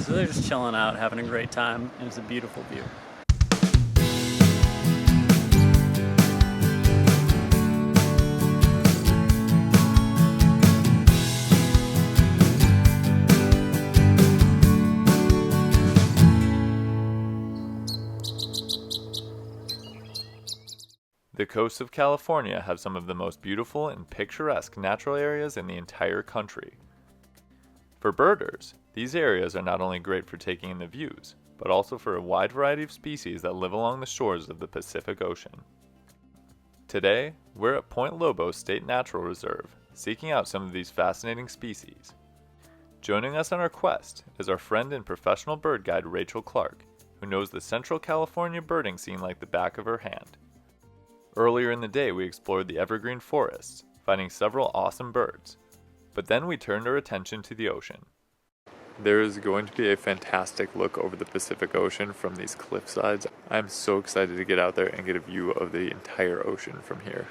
So they're just chilling out, having a great time, and it's a beautiful view. The coasts of California have some of the most beautiful and picturesque natural areas in the entire country. For birders, these areas are not only great for taking in the views, but also for a wide variety of species that live along the shores of the Pacific Ocean. Today, we're at Point Lobos State Natural Reserve, seeking out some of these fascinating species. Joining us on our quest is our friend and professional bird guide Rachel Clark, who knows the Central California birding scene like the back of her hand. Earlier in the day, we explored the evergreen forests, finding several awesome birds. But then we turned our attention to the ocean. There is going to be a fantastic look over the Pacific Ocean from these cliff sides. I'm so excited to get out there and get a view of the entire ocean from here.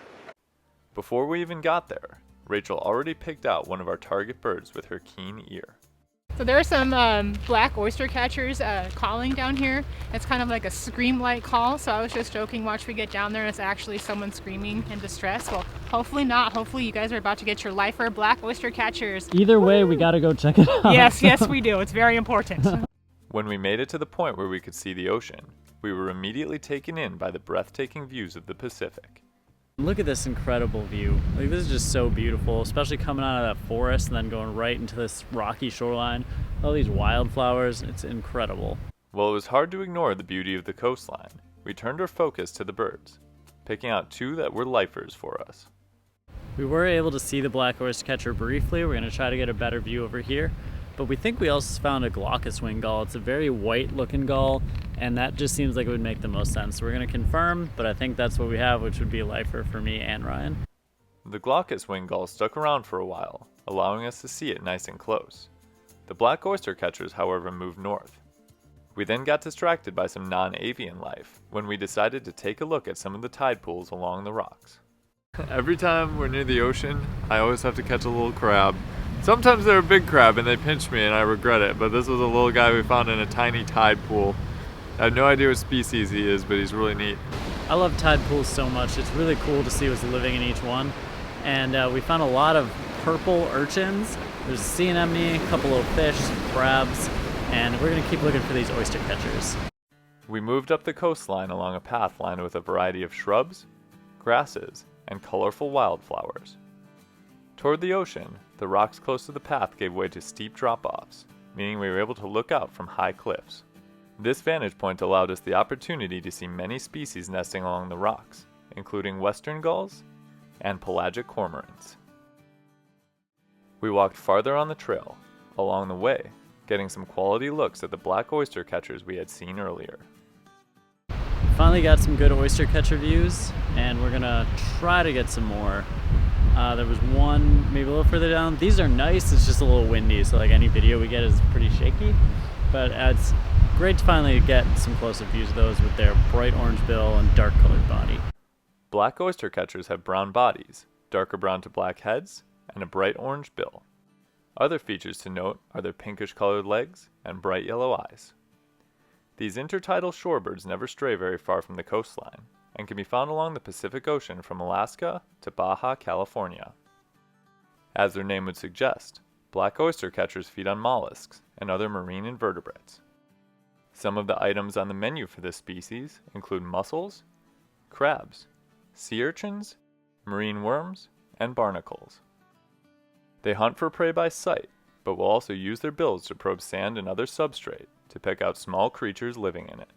Before we even got there, Rachel already picked out one of our target birds with her keen ear. So there are some black oyster catchers calling down here. It's kind of like a scream-like call, so I was just joking once we get down there and it's actually someone screaming in distress. Well, hopefully not. Hopefully you guys are about to get your lifer black oyster catchers. Either way, we gotta go check it out. Yes, we do. It's very important. When we made it to the point where we could see the ocean, we were immediately taken in by the breathtaking views of the Pacific. Look at this incredible view. Like, this is just so beautiful, especially coming out of that forest and then going right into this rocky shoreline. All these wildflowers, it's incredible. While it was hard to ignore the beauty of the coastline, we turned our focus to the birds, picking out two that were lifers for us. We were able to see the black oyster catcher briefly. We're gonna try to get a better view over here. But we think we also found a glaucous wing gull. It's a very white looking gull, and that just seems like it would make the most sense. So we're gonna confirm, but I think that's what we have, which would be a lifer for me and Ryan. The glaucous wing gull stuck around for a while, allowing us to see it nice and close. The black oyster catchers, however, moved north. We then got distracted by some non-avian life when we decided to take a look at some of the tide pools along the rocks. Every time we're near the ocean, I always have to catch a little crab. Sometimes they're a big crab and they pinch me and I regret it, but this was a little guy we found in a tiny tide pool. I have no idea what species he is, but he's really neat. I love tide pools so much. It's really cool to see what's living in each one. And we found a lot of purple urchins. There's a sea anemone, a couple of fish, some crabs, and we're gonna keep looking for these oyster catchers. We moved up the coastline along a path lined with a variety of shrubs, grasses, and colorful wildflowers. Toward the ocean, the rocks close to the path gave way to steep drop-offs, meaning we were able to look out from high cliffs. This vantage point allowed us the opportunity to see many species nesting along the rocks, including western gulls and pelagic cormorants. We walked farther on the trail, along the way, getting some quality looks at the black oyster catchers we had seen earlier. Finally got some good oyster catcher views, and we're gonna try to get some more. There was one maybe a little further down. These are nice, it's just a little windy, so like any video we get is pretty shaky. But it's great to finally get some close-up views of those with their bright orange bill and dark colored body. Black oyster catchers have brown bodies, darker brown to black heads, and a bright orange bill. Other features to note are their pinkish colored legs and bright yellow eyes. These intertidal shorebirds never stray very far from the coastline, and can be found along the Pacific Ocean from Alaska to Baja California. As their name would suggest, black oyster catchers feed on mollusks and other marine invertebrates. Some of the items on the menu for this species include mussels, crabs, sea urchins, marine worms, and barnacles. They hunt for prey by sight, but will also use their bills to probe sand and other substrate to pick out small creatures living in it.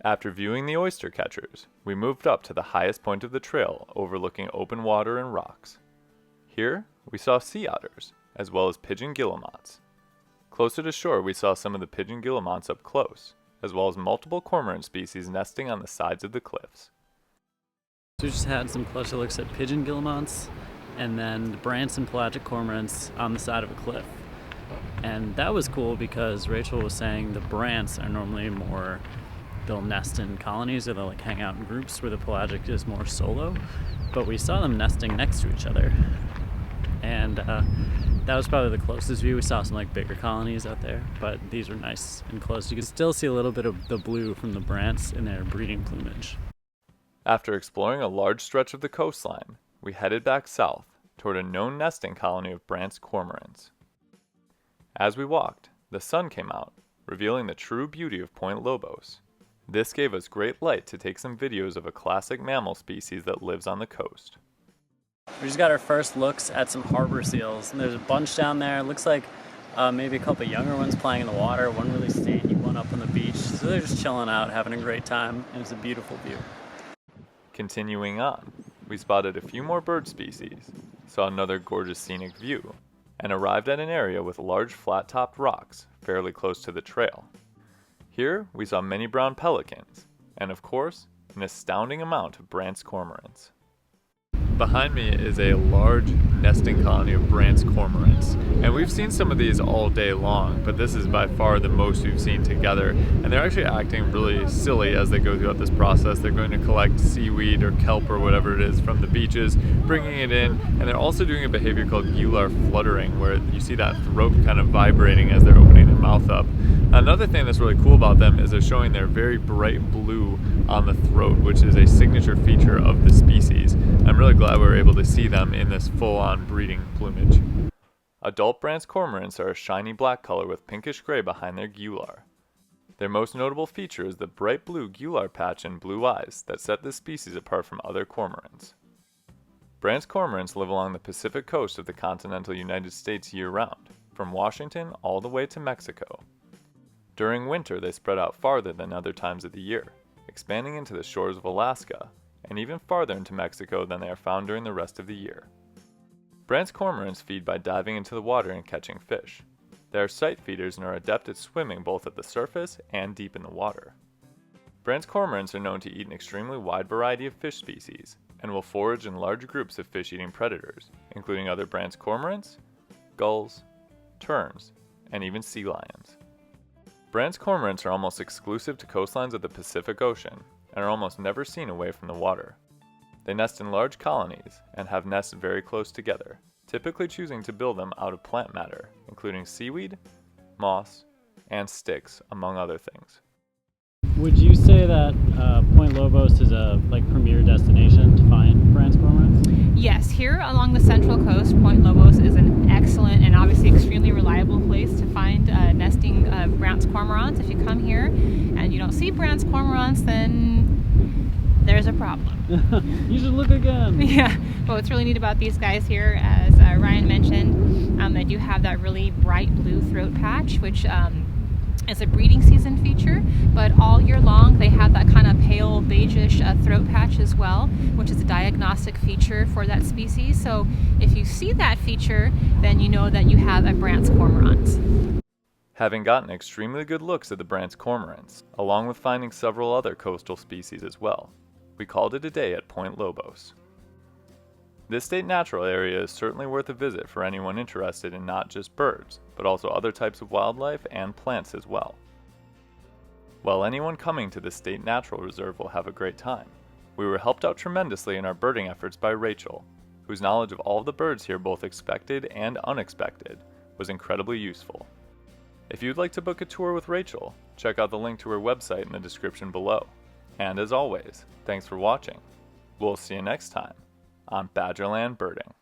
After viewing the oyster catchers, we moved up to the highest point of the trail overlooking open water and rocks. Here, we saw sea otters, as well as pigeon guillemots. Closer to shore, we saw some of the pigeon guillemots up close, as well as multiple cormorant species nesting on the sides of the cliffs. So we just had some closer looks at pigeon guillemots, and then the Branson pelagic cormorants on the side of a cliff. And that was cool because Rachel was saying the brants are normally more, they'll nest in colonies or they'll like hang out in groups, where the pelagic is more solo. But we saw them nesting next to each other. And That was probably the closest view. We saw some like bigger colonies out there, but these were nice and close. You can still see a little bit of the blue from the brants in their breeding plumage. After exploring a large stretch of the coastline, we headed back south toward a known nesting colony of Brandt's cormorants. As we walked, the sun came out, revealing the true beauty of Point Lobos. This gave us great light to take some videos of a classic mammal species that lives on the coast. We just got our first looks at some harbor seals, and there's a bunch down there. It looks like maybe a couple younger ones playing in the water, one really stanky one up on the beach. So they're just chilling out, having a great time, and it's a beautiful view. Continuing on, we spotted a few more bird species, saw another gorgeous scenic view, and arrived at an area with large flat-topped rocks fairly close to the trail. Here, we saw many brown pelicans, and of course, an astounding amount of Brandt's cormorants. Behind me is a large nesting colony of Brandt's cormorants, and we've seen some of these all day long, but this is by far the most we've seen together, and they're actually acting really silly as they go throughout this process. They're going to collect seaweed or kelp or whatever it is from the beaches, bringing it in, and they're also doing a behavior called gular fluttering, where you see that throat kind of vibrating as they're opening their mouth up. Another thing that's really cool about them is they're showing their very bright blue on the throat, which is a signature feature of the species. I'm really glad we were able to see them in this full-on breeding plumage. Adult Brandt's cormorants are a shiny black color with pinkish gray behind their gular. Their most notable feature is the bright blue gular patch and blue eyes that set this species apart from other cormorants. Brandt's cormorants live along the Pacific coast of the continental United States year-round, from Washington all the way to Mexico. During winter, they spread out farther than other times of the year, expanding into the shores of Alaska, and even farther into Mexico than they are found during the rest of the year. Brandt's cormorants feed by diving into the water and catching fish. They are sight feeders and are adept at swimming both at the surface and deep in the water. Brandt's cormorants are known to eat an extremely wide variety of fish species, and will forage in large groups of fish-eating predators, including other Brandt's cormorants, gulls, terns, and even sea lions. Brandt's cormorants are almost exclusive to coastlines of the Pacific Ocean, and are almost never seen away from the water. They nest in large colonies and have nests very close together, typically choosing to build them out of plant matter, including seaweed, moss, and sticks, among other things. Would you say that Point Lobos is a premier destination to find Brandt's cormorants? Yes, here along the central coast, Point Lobos is an excellent and obviously extremely reliable place to find nesting Brandt's cormorants. If you come here and you don't see Brandt's cormorants, then there's a problem. You should look again. Yeah, but what's really neat about these guys here, as Ryan mentioned, they do have that really bright blue throat patch, which is a breeding season feature, but all year long they have that kind of pale beigeish throat patch as well, which is a diagnostic feature for that species. So if you see that feature, then you know that you have a Brandt's cormorant. Having gotten extremely good looks at the Brandt's cormorants, along with finding several other coastal species as well, we called it a day at Point Lobos. This state natural area is certainly worth a visit for anyone interested in not just birds, but also other types of wildlife and plants as well. While anyone coming to this state natural reserve will have a great time, we were helped out tremendously in our birding efforts by Rachel, whose knowledge of all of the birds here, both expected and unexpected, was incredibly useful. If you'd like to book a tour with Rachel, check out the link to her website in the description below. And as always, thanks for watching. We'll see you next time on Badgerland Birding.